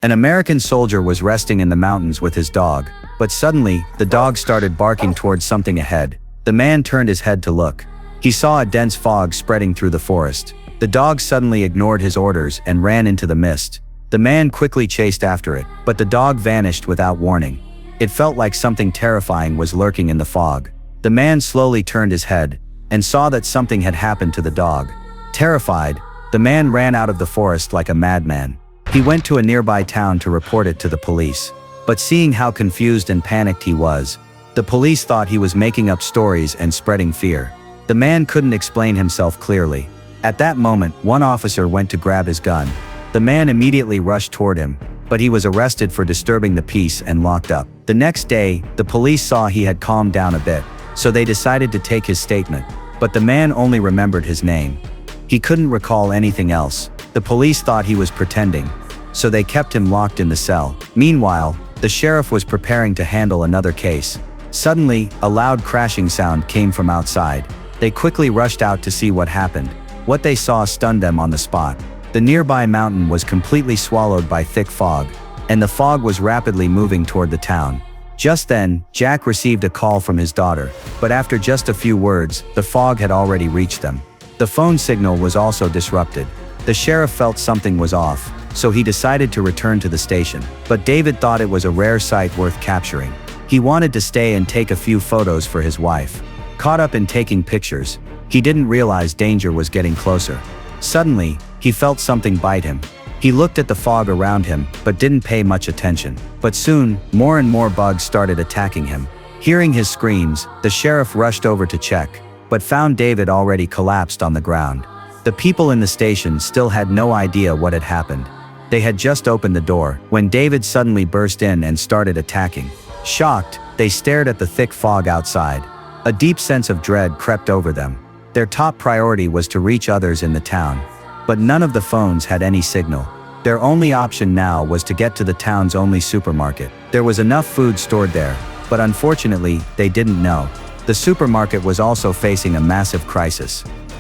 An American soldier was resting in the mountains with his dog, but suddenly, the dog started barking towards something ahead. The man turned his head to look. He saw a dense fog spreading through the forest. The dog suddenly ignored his orders and ran into the mist. The man quickly chased after it, but the dog vanished without warning. It felt like something terrifying was lurking in the fog. The man slowly turned his head and saw that something had happened to the dog. Terrified, the man ran out of the forest like a madman. He went to a nearby town to report it to the police. But seeing how confused and panicked he was, the police thought he was making up stories and spreading fear. The man couldn't explain himself clearly. At that moment, one officer went to grab his gun. The man immediately rushed toward him, but he was arrested for disturbing the peace and locked up. The next day, the police saw he had calmed down a bit, so they decided to take his statement. But the man only remembered his name. He couldn't recall anything else. The police thought he was pretending, so they kept him locked in the cell. Meanwhile, the sheriff was preparing to handle another case. Suddenly, a loud crashing sound came from outside. They quickly rushed out to see what happened. What they saw stunned them on the spot. The nearby mountain was completely swallowed by thick fog, and the fog was rapidly moving toward the town. Just then, Jack received a call from his daughter, but after just a few words, the fog had already reached them. The phone signal was also disrupted. The sheriff felt something was off, so he decided to return to the station. But David thought it was a rare sight worth capturing. He wanted to stay and take a few photos for his wife. Caught up in taking pictures, he didn't realize danger was getting closer. Suddenly, he felt something bite him. He looked at the fog around him, but didn't pay much attention. But soon, more and more bugs started attacking him. Hearing his screams, the sheriff rushed over to check, but found David already collapsed on the ground. The people in the station still had no idea what had happened. They had just opened the door, when David suddenly burst in and started attacking. Shocked, they stared at the thick fog outside. A deep sense of dread crept over them. Their top priority was to reach others in the town. But none of the phones had any signal. Their only option now was to get to the town's only supermarket. There was enough food stored there, but unfortunately, they didn't know. The supermarket was also facing a massive crisis.